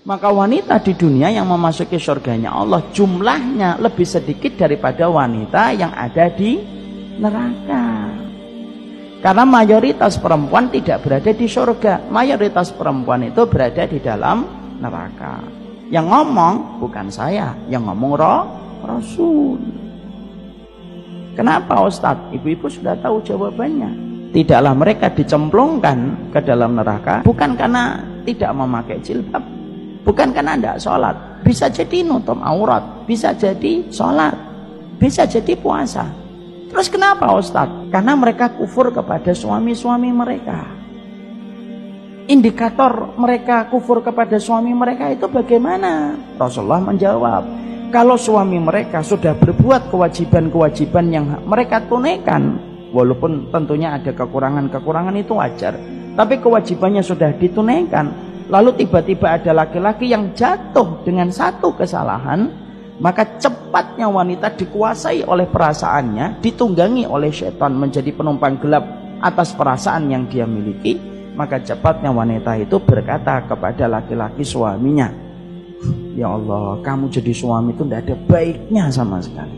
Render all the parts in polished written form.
Maka wanita di dunia yang memasuki surganya Allah jumlahnya lebih sedikit daripada wanita yang ada di neraka. Karena mayoritas perempuan tidak berada di surga, mayoritas perempuan itu berada di dalam neraka. Yang ngomong bukan saya, yang ngomong Rasul. Kenapa Ustadz? Ibu-ibu sudah tahu jawabannya. Tidaklah mereka dicemplungkan ke dalam neraka bukan karena tidak memakai jilbab, bukan karena tidak sholat. Bisa jadi nutup aurat, bisa jadi sholat, bisa jadi puasa. Terus kenapa Ustadz? Karena mereka kufur kepada suami-suami mereka. Indikator mereka kufur kepada suami mereka itu bagaimana? Rasulullah menjawab, kalau suami mereka sudah berbuat kewajiban-kewajiban yang mereka tunaikan, walaupun tentunya ada kekurangan-kekurangan itu wajar, tapi kewajibannya sudah ditunaikan, lalu tiba-tiba ada laki-laki yang jatuh dengan satu kesalahan, maka cepatnya wanita dikuasai oleh perasaannya, ditunggangi oleh setan menjadi penumpang gelap atas perasaan yang dia miliki. Maka cepatnya wanita itu berkata kepada laki-laki suaminya, ya Allah, kamu jadi suami itu tidak ada baiknya sama sekali.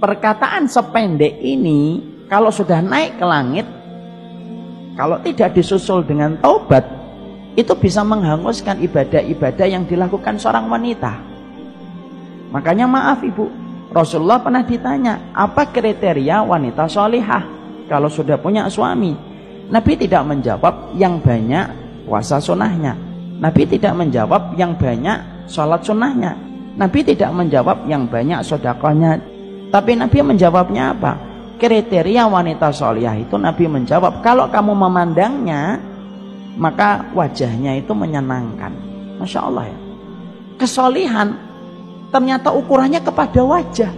Perkataan sependek ini kalau sudah naik ke langit, kalau tidak disusul dengan taubat, itu bisa menghanguskan ibadah-ibadah yang dilakukan seorang wanita. Makanya maaf ibu, Rasulullah pernah ditanya, apa kriteria wanita sholihah kalau sudah punya suami? Nabi tidak menjawab yang banyak puasa sunnahnya, Nabi tidak menjawab yang banyak sholat sunnahnya, Nabi tidak menjawab yang banyak sedekahnya. Tapi Nabi menjawabnya apa? Kriteria wanita sholihah itu Nabi menjawab, kalau kamu memandangnya maka wajahnya itu menyenangkan. Masya Allah ya, kesolihan ternyata ukurannya kepada wajah,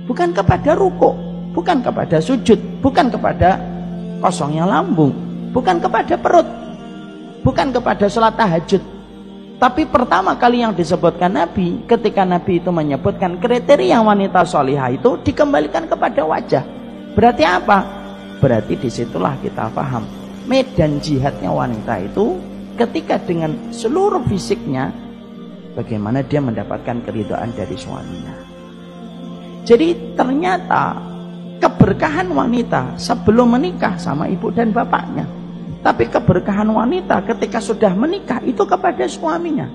bukan kepada rukuk, bukan kepada sujud, bukan kepada kosongnya lambung, bukan kepada perut, bukan kepada sholat tahajud. Tapi pertama kali yang disebutkan Nabi, ketika Nabi itu menyebutkan kriteria wanita sholihah itu dikembalikan kepada wajah. Berarti apa? Berarti disitulah kita paham medan jihadnya wanita itu ketika dengan seluruh fisiknya, bagaimana dia mendapatkan keridhaan dari suaminya. Jadi ternyata keberkahan wanita sebelum menikah sama ibu dan bapaknya, tapi keberkahan wanita ketika sudah menikah itu kepada suaminya.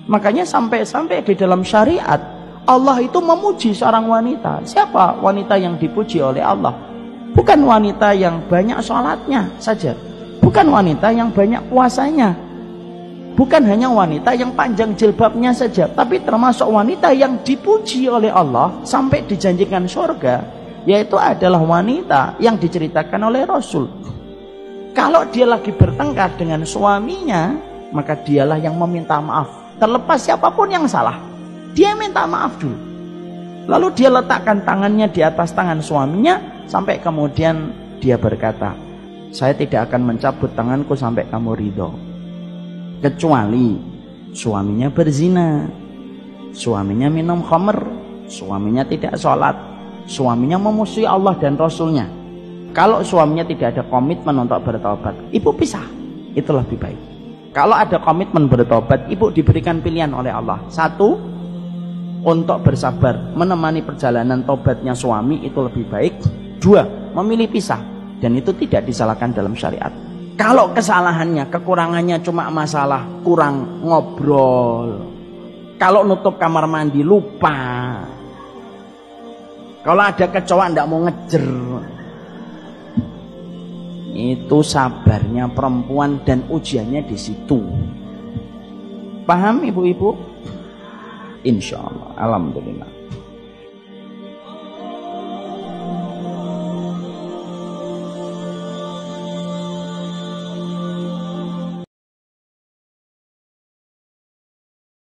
Makanya sampai-sampai di dalam syariat Allah itu memuji seorang wanita. Siapa wanita yang dipuji oleh Allah? Bukan wanita yang banyak sholatnya saja, bukan wanita yang banyak puasanya, bukan hanya wanita yang panjang jilbabnya saja, tapi termasuk wanita yang dipuji oleh Allah sampai dijanjikan surga, yaitu adalah wanita yang diceritakan oleh Rasul. Kalau dia lagi bertengkar dengan suaminya, maka dialah yang meminta maaf. Terlepas siapapun yang salah, dia minta maaf dulu. Lalu dia letakkan tangannya di atas tangan suaminya, sampai kemudian dia berkata, saya tidak akan mencabut tanganku sampai kamu ridho. Kecuali suaminya berzina, suaminya minum khamr, suaminya tidak sholat, suaminya memusuhi Allah dan Rasulnya. Kalau suaminya tidak ada komitmen untuk bertobat, ibu pisah, itu lebih baik. Kalau ada komitmen bertobat, ibu diberikan pilihan oleh Allah. Satu, untuk bersabar menemani perjalanan tobatnya suami, itu lebih baik. Dua, memilih pisah, dan itu tidak disalahkan dalam syariat. Kalau kesalahannya, kekurangannya cuma masalah kurang ngobrol, kalau nutup kamar mandi lupa, kalau ada kecoa tidak mau ngejer, itu sabarnya perempuan dan ujiannya di situ. Paham ibu-ibu? Insya Allah, alhamdulillah.